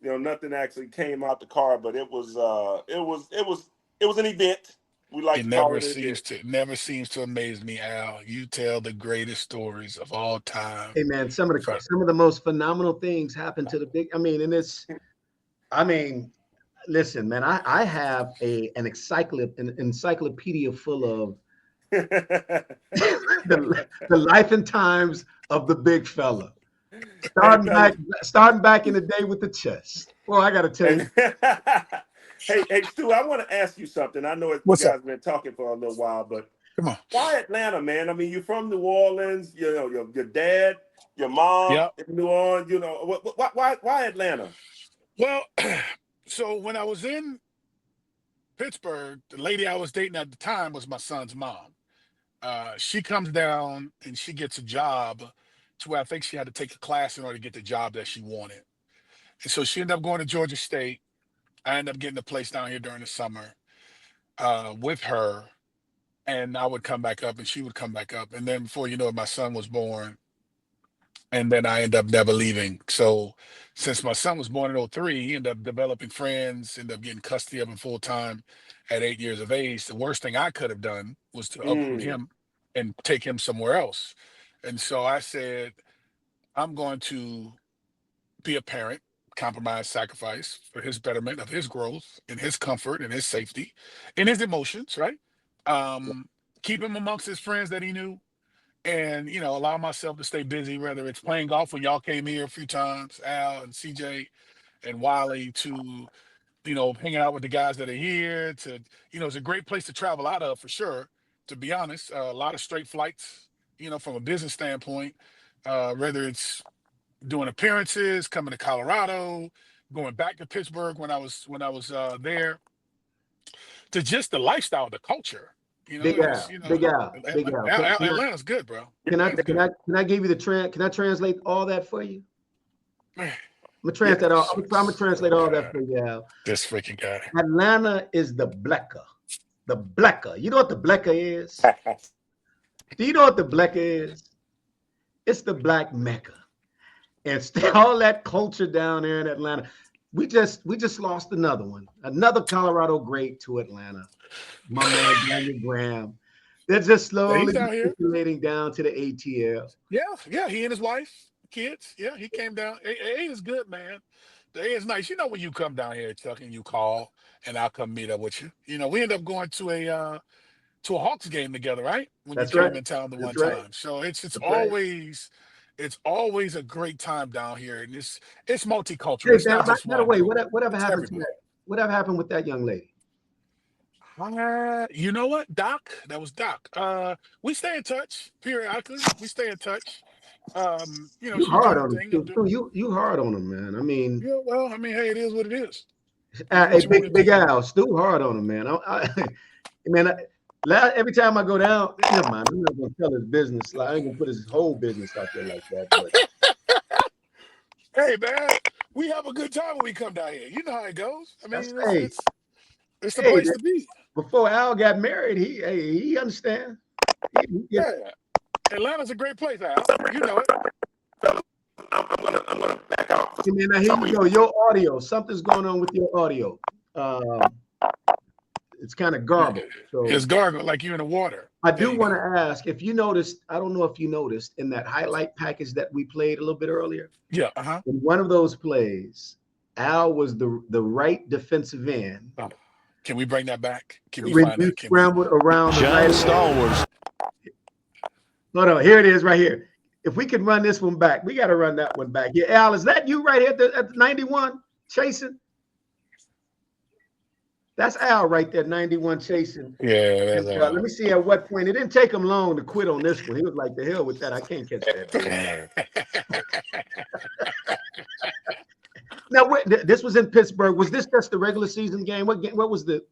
S4: nothing actually came out the car, but it was an event. We like
S2: it never seems to amaze me, Al. You tell the greatest stories of all time.
S1: Hey man, some of the most phenomenal things happen to the big. Listen, man, I have an encyclopedia full of the life and times of the big fella. Starting back in the day with the chest. Well, I gotta tell you.
S4: Hey, Stu, I want to ask you something. I know you guys have been talking for a little while, but
S2: come on.
S4: Why Atlanta, man? I mean, you're from New Orleans. You know, your dad, your mom in New Orleans. You know, why Atlanta?
S2: Well, so when I was in Pittsburgh, the lady I was dating at the time was my son's mom. She comes down and she gets a job to where I think she had to take a class in order to get the job that she wanted. And so she ended up going to Georgia State. I ended up getting a place down here during the summer with her. And I would come back up and she would come back up. And then before you know it, my son was born. And then I ended up never leaving. So since my son was born in 2003, he ended up developing friends, ended up getting custody of him full time at 8 years of age. The worst thing I could have done was to uproot him and take him somewhere else. And so I said, I'm going to be a parent, compromise, sacrifice for his betterment of his growth and his comfort and his safety and his emotions, right? Keep him amongst his friends that he knew and, allow myself to stay busy, whether it's playing golf when y'all came here a few times, Al and CJ and Wiley, to, hanging out with the guys that are here, to, it's a great place to travel out of for sure, to be honest. A lot of straight flights, from a business standpoint, whether it's doing appearances, coming to Colorado, going back to Pittsburgh when I was there, to just the lifestyle, the culture.
S1: Big Al.
S2: Atlanta's good, bro.
S1: Can I give you can I translate all that for you? I'm gonna translate all that for you, Al.
S2: This freaking guy.
S1: Atlanta is the Blecker. The Blecker. You know what the Blecker is? Do you know what the Blecker is? It's the Black Mecca. And all that culture down there in Atlanta. We just lost another Colorado great to Atlanta. My man Daniel Graham. They're just
S2: Yeah, he's
S1: slowly
S2: down here.
S1: circulating down to the ATL.
S2: Yeah, he and his wife, kids. Yeah, he came down. A is good, man. The A is nice. You know when you come down here, Chuck, and you call, and I'll come meet up with you. You know, we end up going to a Hawks game together, right? When you
S1: That's right.
S2: came in town the one
S1: That's right.
S2: time. So it's
S1: That's right.
S2: always a great time down here, and it's multicultural.
S1: Hey,
S2: It's
S1: man,
S2: not just
S1: by the
S2: one
S1: way,
S2: group.
S1: whatever
S2: It's
S1: happened to
S2: everybody.
S1: that? Whatever happened with that young lady?
S2: You know what, Doc? That was Doc. We stay in touch periodically. We stay in touch. You know,
S1: You
S2: she's
S1: hard
S2: doing her
S1: on him,
S2: thing. I'm
S1: too.
S2: doing.
S1: You hard on him, man. I mean,
S2: Yeah, well, I mean, hey, it is what it is. You do
S1: hey,
S2: what you want to
S1: big
S2: do.
S1: Al, Stu hard on him, man. Man, every time I go down, never mind. I'm not gonna tell his business. Like, I ain't gonna put his whole business out there like that. But
S2: Hey, man, we have a good time when we come down here. You know how it goes. I
S1: that's
S2: mean,
S1: hey,
S2: it's the
S1: hey.
S2: place to be.
S1: Before Al got married, he understand. Yeah.
S2: Yeah, Atlanta's a great place, Al. You know it.
S4: I'm gonna back out.
S1: Hey, man, now here you go. Your audio. Something's going on with your audio. It's kind of
S2: Yeah.
S1: garbled.
S2: It's
S1: So
S2: gargle like you in the water.
S1: I
S2: There
S1: do
S2: you
S1: want
S2: go.
S1: to ask if you noticed. I don't know if you noticed in that highlight package that we played a little bit earlier.
S2: Yeah. Uh-huh.
S1: In one of those plays, Al was the right defensive end.
S2: Oh, can we bring that back? Can we
S1: When
S2: find
S1: you
S2: that? Can we?
S1: scrambled around the
S3: John
S1: right.
S3: Stallworth.
S1: Hold on, here it is right here. If we could run this one back, we got to run that one back. Yeah, Al, is that you right here at the 91 chasing? That's Al right there, 91 chasing.
S2: Yeah, that's
S1: And,
S2: Al.
S1: let me see at what point. It didn't take him long to quit on this one. He was like, the hell with that. I can't catch that. Now, this was in Pittsburgh. Was this just the regular season game? What was the?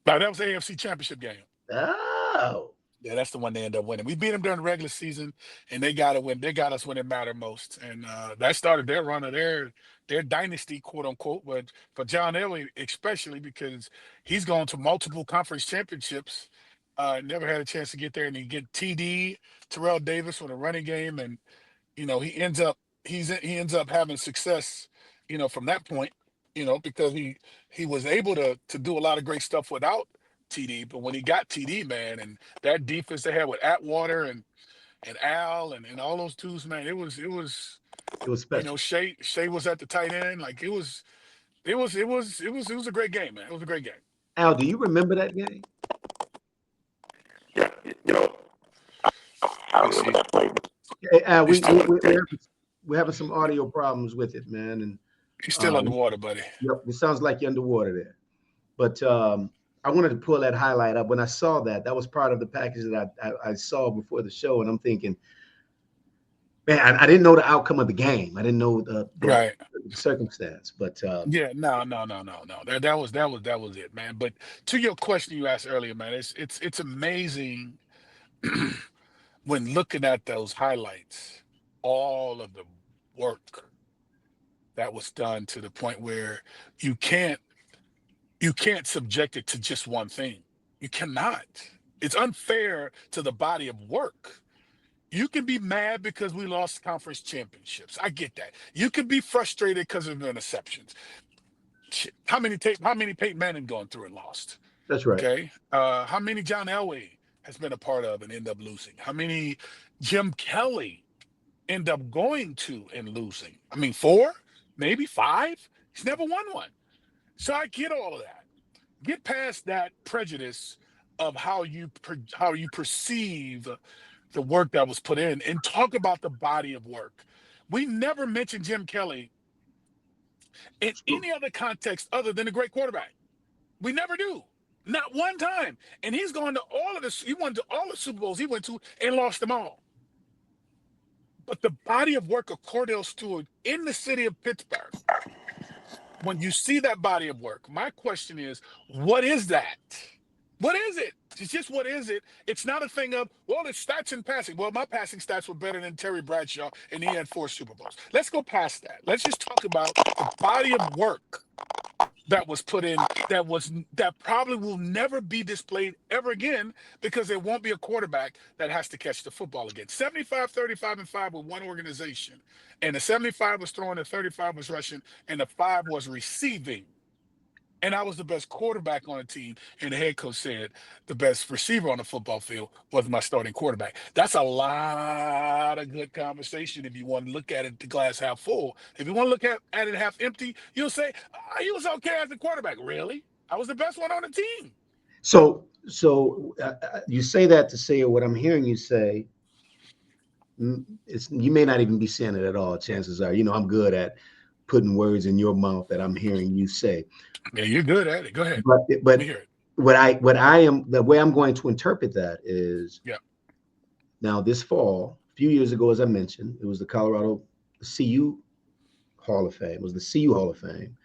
S2: No, that was the AFC Championship game.
S1: Oh,
S2: Yeah, that's the one they end up winning. We beat them during the regular season, and they got to win. They got us when it mattered most, and that started their run of their dynasty, quote unquote. But for John Elway, especially because he's gone to multiple conference championships, never had a chance to get there, and he get TD Terrell Davis with a running game, and you know he ends up having success, you know, from that point, you know, because he was able to do a lot of great stuff without TD, but when he got TD, man, and that defense they had with Atwater and Al and all those dudes, man, it was you know
S1: special.
S2: Shea was at the tight end, like it was a great game, man. It was a great game.
S1: Al, do you remember that game?
S4: Yeah, you know, I
S2: Let's
S4: remember
S2: see.
S4: that play.
S1: Hey, Al,
S2: He's still
S1: we're having some audio problems with it, man, and
S2: he's still underwater, buddy.
S1: yep, it sounds like you're underwater there. But I wanted to pull that highlight up. When I saw that was part of the package that I saw before the show, and I'm thinking, man, I didn't know the outcome of the game. I didn't know the
S2: Right.
S1: circumstance, but
S2: Yeah, no. That was it, man. But to your question you asked earlier, man, it's amazing when looking at those highlights, all of the work that was done to the point where you can't subject it to just one thing. You cannot. It's unfair to the body of work. You can be mad because we lost conference championships. I get that. You can be frustrated because of interceptions. Shit. How many Peyton Manning gone through and lost?
S1: that's right.
S2: Okay. How many John Elway has been a part of and end up losing? How many Jim Kelly end up going to and losing? I mean, 4, maybe 5. He's never won one. So I get all of that. Get past that prejudice of how you perceive the work that was put in and talk about the body of work. We never mention Jim Kelly in any other context other than a great quarterback. We never do. Not one time. And he's gone to all of this. He went to all the Super Bowls he went to and lost them all. But the body of work of Kordell Stewart in the city of Pittsburgh, when you see that body of work, my question is, what is that? What is it? It's just what is it? It's not a thing of, well, it's stats and passing. Well, my passing stats were better than Terry Bradshaw, and he had 4 Super Bowls. Let's go past that. Let's just talk about the body of work that was put in that probably will never be displayed ever again, because there won't be a quarterback that has to catch the football again. 75, 35, and 5 with one organization. And the 75 was throwing, the 35 was rushing, and the 5 was receiving. And I was the best quarterback on the team. And the head coach said the best receiver on the football field was my starting quarterback. That's a lot of good conversation if you want to look at it, the glass half full. If you want to look at it half empty, you'll say, oh, he was okay as a quarterback. Really? I was the best one on the team.
S1: So you say that to say, or what I'm hearing you say, you may not even be saying it at all. Chances are, I'm good at putting words in your mouth that I'm hearing you say.
S2: Yeah, you're good at it. Go ahead.
S1: But
S2: Let me hear it.
S1: what I am, the way I'm going to interpret that is, now this fall, a few years ago, as I mentioned, it was the CU Hall of Fame. It was the CU Hall of Fame.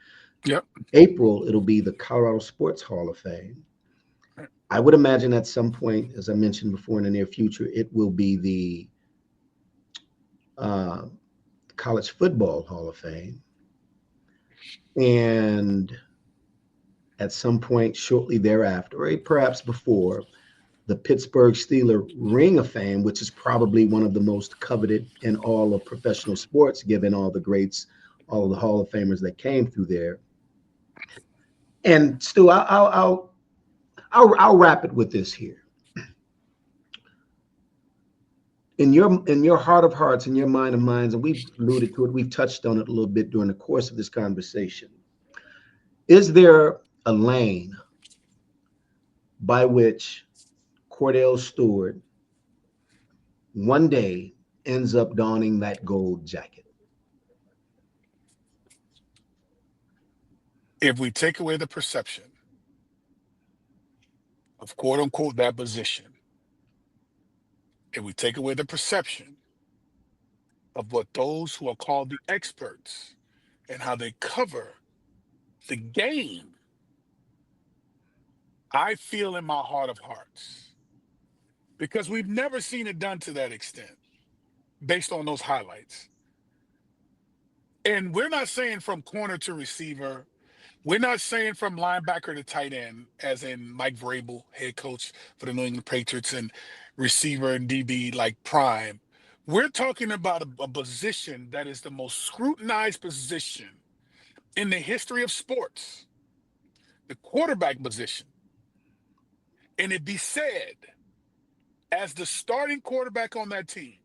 S2: Yep.
S1: April, it'll be the Colorado Sports Hall of Fame. I would imagine at some point, as I mentioned before, in the near future, it will be the College Football Hall of Fame. And at some point shortly thereafter, or perhaps before, the Pittsburgh Steelers Ring of Fame, which is probably one of the most coveted in all of professional sports, given all the greats, all of the Hall of Famers that came through there. And Stu, I'll wrap it with this here. In your heart of hearts, in your mind of minds, and we've alluded to it, we've touched on it a little bit during the course of this conversation. Is there a lane by which Kordell Stewart one day ends up donning that gold jacket?
S2: If we take away the perception of quote unquote that position, if we take away the perception of what those who are called the experts and how they cover the game, I feel in my heart of hearts, because we've never seen it done to that extent based on those highlights. And we're not saying from corner to receiver. We're not saying from linebacker to tight end, as in Mike Vrabel, head coach for the New England Patriots, and receiver and DB like Prime. We're talking about a position that is the most scrutinized position in the history of sports, the quarterback position. And it be said, as the starting quarterback on that team,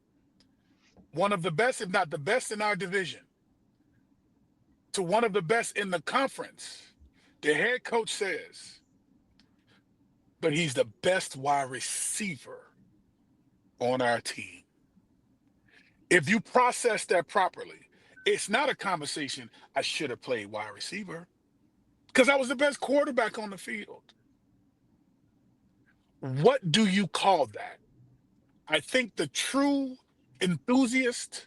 S2: one of the best, if not the best in our division, to one of the best in the conference, the head coach says, but he's the best wide receiver on our team. If you process that properly, it's not a conversation, I should have played wide receiver, because I was the best quarterback on the field. What do you call that? I think the true enthusiast,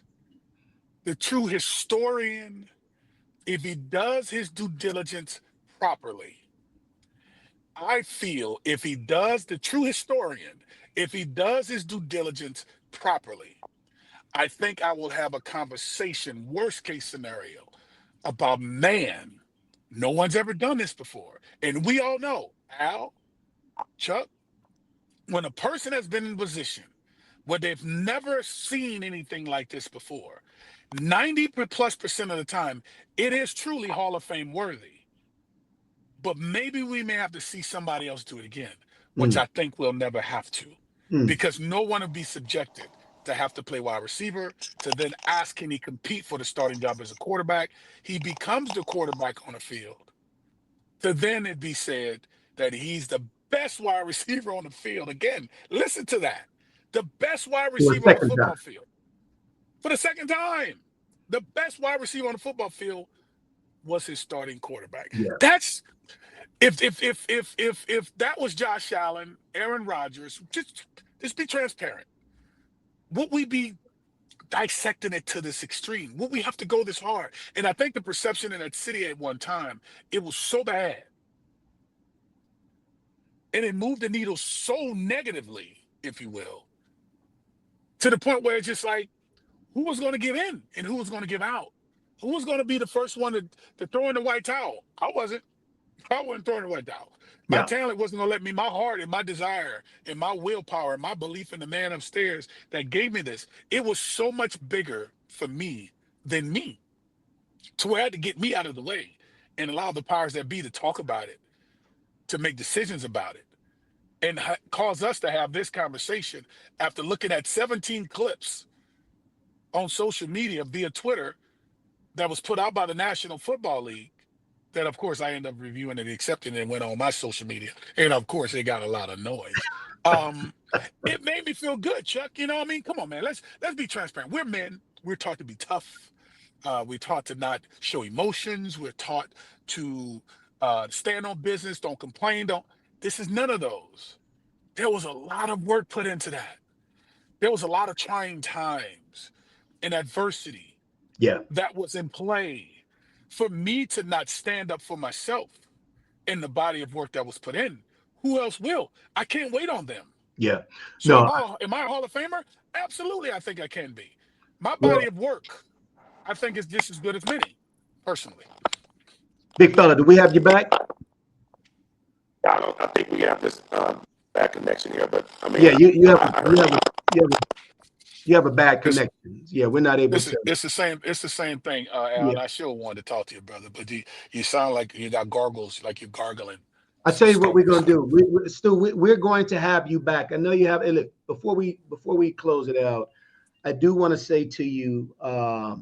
S2: the true historian, if he does his due diligence properly, I feel if he does, the true historian, if he does his due diligence properly, I think I will have a conversation, worst case scenario, about, man, no one's ever done this before. And we all know, Al, Chuck, when a person has been in a position where they've never seen anything like this before, 90+% of the time, it is truly Hall of Fame worthy. But maybe we may have to see somebody else do it again, which I think we'll never have to, because no one will be subjected to have to play wide receiver, to then ask, can he compete for the starting job as a quarterback? He becomes the quarterback on the field. To then it be said that he's the best wide receiver on the field. Again, listen to that. The best wide receiver on the football field. For the second time. The best wide receiver on the football field was his starting quarterback.
S1: Yeah.
S2: That's if that was Josh Allen, Aaron Rodgers, just be transparent. Would we be dissecting it to this extreme? Would we have to go this hard? And I think the perception in that city at one time, it was so bad. And it moved the needle so negatively, if you will, to the point where it's just like, who was going to give in and who was going to give out? Who was going to be the first one to throw in the white towel? I wasn't. I wasn't throwing away doubt. My
S1: Yeah.
S2: talent wasn't gonna let me. My heart and my desire and my willpower and my belief in the man upstairs that gave me this. It was so much bigger for me than me. To where I had to get me out of the way and allow the powers that be to talk about it, to make decisions about it, and cause us to have this conversation after looking at 17 clips on social media via Twitter that was put out by the National Football League. That, of course, I ended up reviewing and accepting and went on my social media. And, of course, it got a lot of noise. It made me feel good, Chuck. You know what I mean? Come on, man. Let's be transparent. We're men. We're taught to be tough. We're taught to not show emotions. We're taught to stand on business, don't complain. This is none of those. There was a lot of work put into that. There was a lot of trying times and adversity
S1: Yeah.
S2: that was in play for me to not stand up for myself in the body of work that was put in. Who else will? I can't wait on them.
S1: Yeah.
S2: So
S1: No.
S2: am I a Hall of Famer? Absolutely, I think I can be. My
S1: Well,
S2: body of work, I think, is just as good as many, personally.
S1: big fella, do we have you back?
S4: I think we have this bad connection here, but I mean,
S1: Yeah, you have a bad connection. Yeah, we're not able to.
S2: It's the same. It's the same thing, Al.
S1: Yeah.
S2: And I sure wanted to talk to you, brother, but you sound like you got gargles, like you're gargling.
S1: I tell you what we're going to do. We're going to have you back. I know you have. Look, before we close it out, I do want to say to you, I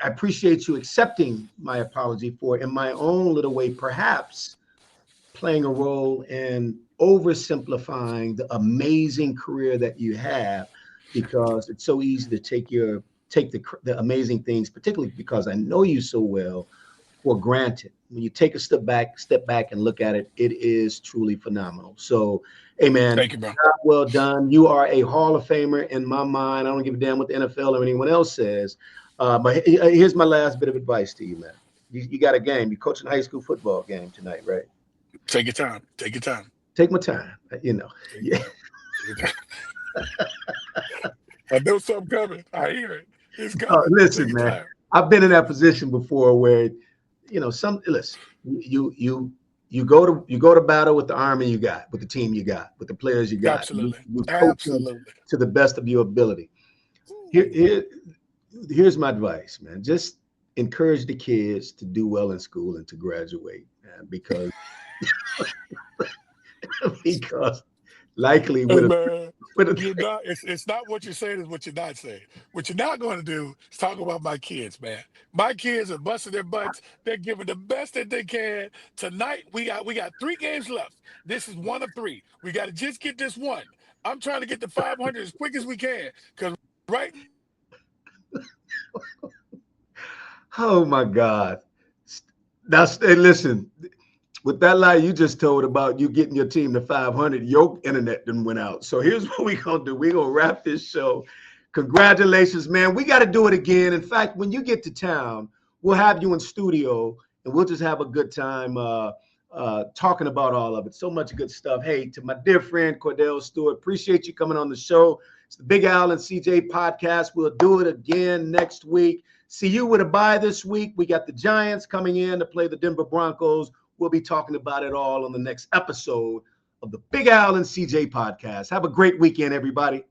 S1: appreciate you accepting my apology for, in my own little way, perhaps playing a role in oversimplifying the amazing career that you have, because it's so easy to take the amazing things, particularly because I know you so well, for granted. When you take a step back and look at it, it is truly phenomenal. So, hey man,
S2: Thank you, bro.
S1: Well done. You are a Hall of Famer in my mind. I don't give a damn what the NFL or anyone else says. But here's my last bit of advice to you, man. You got a game. You're coaching a high school football game tonight, right?
S2: Take your time. Take your time.
S1: Take my time. You know. Yeah.
S2: I know something coming. I hear it. It's coming.
S1: Listen, man. Time. I've been in that position before where, listen, you go to battle with the army you got, with the team you got, with the players you got.
S2: Absolutely.
S1: You coach them to the best of your ability. Here's my advice, man. Just encourage the kids to do well in school and to graduate, man, because likely
S2: it's not what you're saying, is what you're not saying. What you're not going to do is talk about my kids, man. My kids are busting their butts. They're giving the best that they can. Tonight we got 3 games left. This is 1 of 3. We got to just get this one. I'm trying to get to 500 as quick as we can, because right.
S1: Oh my God! Hey, listen. With that lie you just told about you getting your team to 500, your internet didn't went out. So here's what we're going to do. We're going to wrap this show. Congratulations, man. We got to do it again. In fact, when you get to town, we'll have you in studio and we'll just have a good time talking about all of it. So much good stuff. Hey, to my dear friend, Kordell Stewart, appreciate you coming on the show. It's the Big Al and CJ podcast. We'll do it again next week. See you with a bye this week. We got the Giants coming in to play the Denver Broncos. We'll be talking about it all on the next episode of the Big Al and CJ podcast. Have a great weekend, everybody.